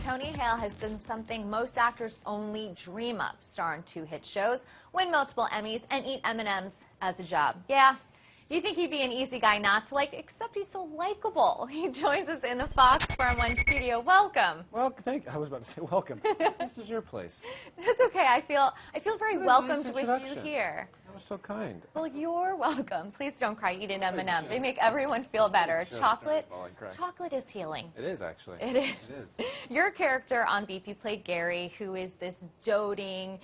Tony Hale has done something most actors only dream of: star in 2 hit shows, win multiple Emmys, and eat M&Ms as a job. Yeah. You think he'd be an easy guy not to like, except he's so likable. He joins us in the Fox Farm One studio. Welcome. Well, thank you. I was about to say welcome. This is your place. That's okay. I feel very welcomed nice with you here. That was so kind. Well, you're welcome. Please don't cry. Eat an M&M. They make everyone feel better. Chocolate is healing. It is, actually. It is. It is. Your character on Veep, you played Gary, who is this doting,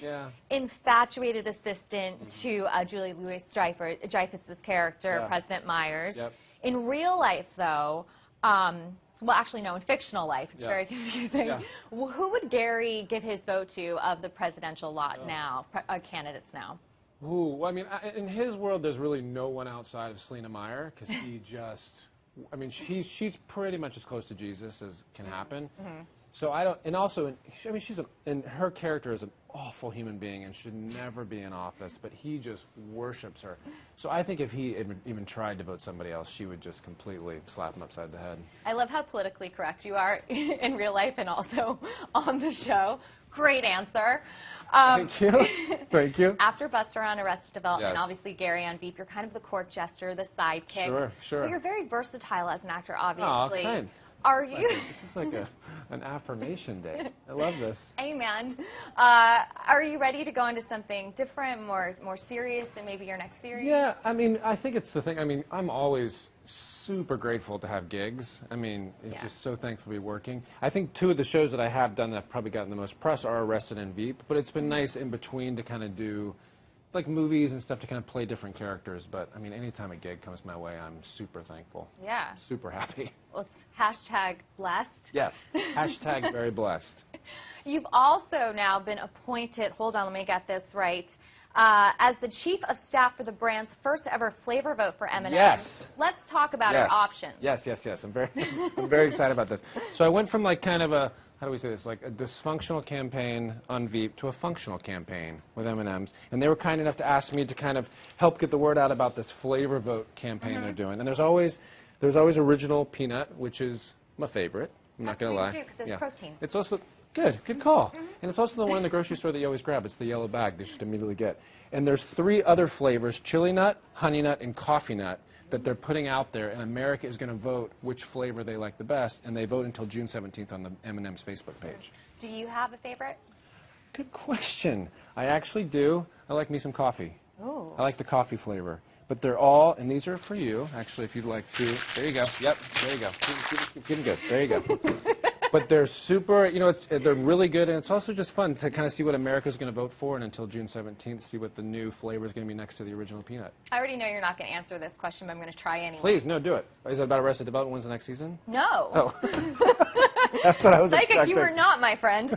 infatuated assistant to Julie Louis-Dreyfus's character, President Myers. Yep. In real life, though, well, actually, no, in fictional life, it's very confusing. Yeah. Who would Gary give his vote to of the presidential lot now, candidates now? Ooh, well, I mean, in his world, there's really no one outside of Selena Meyer, because he just, I mean, she's pretty much as close to Jesus as can happen. So I don't, and also, I mean, and her character is an awful human being and should never be in office, but he just worships her. So I think if he even tried to vote somebody else, she would just completely slap him upside the head. I love how politically correct you are in real life and also on the show. Great answer. Thank you. Thank you. After Buster on Arrested Development, obviously Gary on Veep, you're kind of the court jester, the sidekick. Sure, sure. But you're very versatile as an actor, obviously. Oh, kind. Are you? This is like an affirmation day. I love this. Amen. Are you ready to go into something different, more serious than maybe your next series? Yeah, I mean, I think it's the thing. I mean, I'm always super grateful to have gigs. I mean, it's just so thankful to be working. I think 2 of the shows that I have done that have probably gotten the most press are Arrested and Veep, but it's been nice in between to kind of do like movies and stuff to kind of play different characters. But I mean, anytime a gig comes my way, I'm super thankful. Yeah. Super happy. Well, it's #blessed. Yes. #very blessed. You've also now been appointed, hold on, let me get this right, as the Chief of Staff for the brand's first ever flavor vote for M&M's. Yes. Let's talk about our options. Yes. I'm very excited about this. So I went from like kind of a, how do we say this, like a dysfunctional campaign on Veep to a functional campaign with M&M's. And they were kind enough to ask me to kind of help get the word out about this flavor vote campaign they're doing. And there's always original peanut, which is my favorite. I'm not going to lie. Because it's protein. It's also good call. And it's also the one in the grocery store that you always grab. It's the yellow bag they should immediately get. And there's 3 other flavors: chili nut, honey nut, and coffee nut, that they're putting out there, and America is going to vote which flavor they like the best, and they vote until June 17th on the M&M's Facebook page. Do you have a favorite? Good question. I actually do. I like me some coffee. Ooh. I like the coffee flavor. But they're all, and these are for you, actually, if you'd like to. There you go. Yep, there you go. Getting good. There you go. But they're super, you know, they're really good, and it's also just fun to kind of see what America's going to vote for, and until June 17th, see what the new flavor is going to be next to the original peanut. I already know you're not going to answer this question, but I'm going to try anyway. Please, no, do it. Is it about Arrested Development? When's the next season? No. Oh. That's what I was expecting. Psychic, you were not, my friend.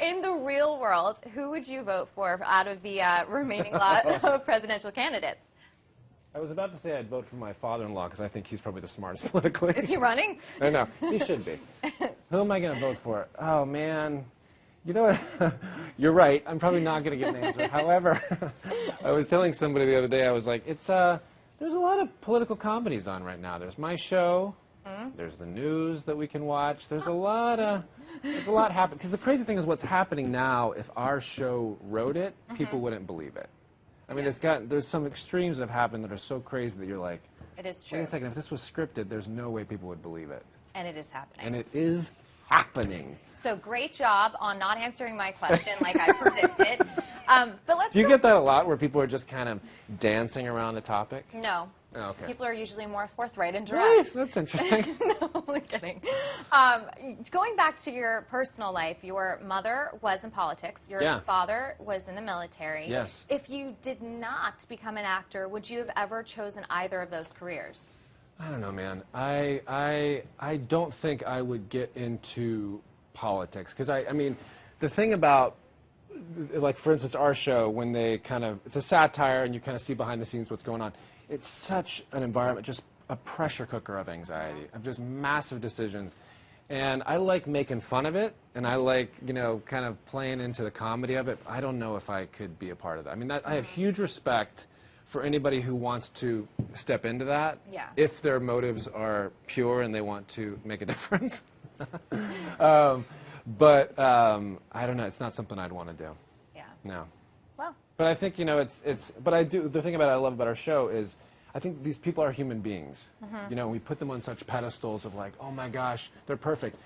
In the real world, who would you vote for out of the remaining lot of presidential candidates? I was about to say I'd vote for my father-in-law because I think he's probably the smartest politically. Is he running? No, he should be. Who am I going to vote for? Oh, man. You know what? You're right. I'm probably not going to get an answer. However, I was telling somebody the other day, I was like, there's a lot of political comedies on right now. There's my show. There's the news that we can watch. There's a lot happening. Because the crazy thing is what's happening now, if our show wrote it, people wouldn't believe it. I mean, there's some extremes that have happened that are so crazy that you're like, it is true. Wait a second, if this was scripted, there's no way people would believe it. And it is happening. And it is happening. So great job on not answering my question like I predicted. But let's Do you get that a lot where people are just kind of dancing around a topic? No. Oh, okay. People are usually more forthright and direct. Nice. That's interesting. No, I'm kidding. Going back to your personal life, your mother was in politics. Your father was in the military. Yes. If you did not become an actor, would you have ever chosen either of those careers? I don't know, man. I don't think I would get into politics because I mean, the thing about, like, for instance, our show, when they it's a satire and you kind of see behind the scenes what's going on. It's such an environment, just a pressure cooker of anxiety, of just massive decisions. And I like making fun of it, and I like, you know, kind of playing into the comedy of it. I don't know if I could be a part of that. I mean, I have huge respect for anybody who wants to step into that if their motives are pure and they want to make a difference. But I don't know. It's not something I'd want to do. Yeah. No. Well. But I think, you know, but I do, the thing about it I love about our show is I think these people are human beings. You know, we put them on such pedestals of like, oh my gosh, they're perfect.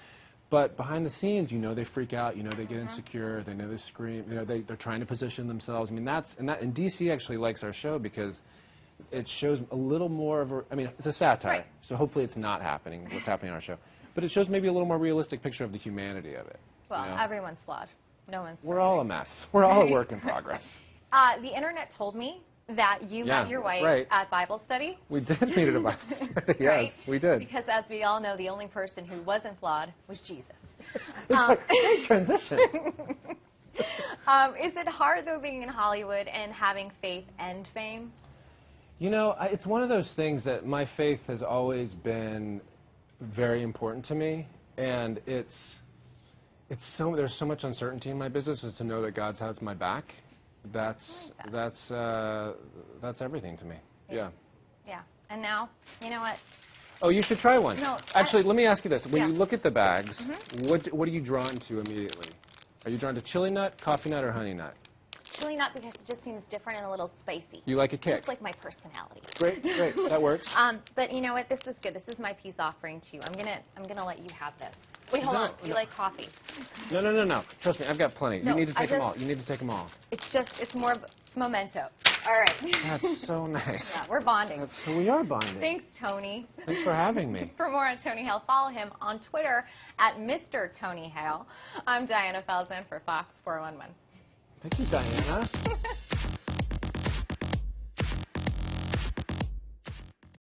But behind the scenes, you know, they freak out, you know, they get insecure, they know they scream, you know, they're trying to position themselves. I mean, and DC actually likes our show because it shows a little more of a, I mean, it's a satire, Right. so hopefully it's not happening, what's happening on our show. But it shows maybe a little more realistic picture of the humanity of it. Well, you know? everyone's flawed. No one's We're all a mess. We're all a work in progress. The internet told me that you met your wife right. at Bible study. We did meet at a Bible study. Yes, right? we did. Because as we all know, the only person who wasn't flawed was Jesus. Great transition. Is it hard, though, being in Hollywood and having faith and fame? You know, it's one of those things that my faith has always been very important to me, and there's so much uncertainty in my business, is to know that God's has my back. That's everything to me. Yeah. Yeah. And now, you know what? Oh, you should try one. No, actually, let me ask you this: when Yeah. you look at the bags, what are you drawn to immediately? Are you drawn to chili nut, coffee nut, or honey nut? Chili nut, because it just seems different and a little spicy. You like a kick? Just like my personality. Great, that works. But you know what? This is good. This is my peace offering to you. I'm gonna let you have this. Wait, hold on. Do you like coffee? No. Trust me, I've got plenty. No, you need to take them just- all. You need to take them all. It's more of a memento. All right. That's so nice. Yeah, we're bonding. We are bonding. Thanks, Tony. Thanks for having me. For more on Tony Hale, follow him on Twitter at Mr. Tony Hale. I'm Diana Feldman for Fox 411. Thank you, Diana.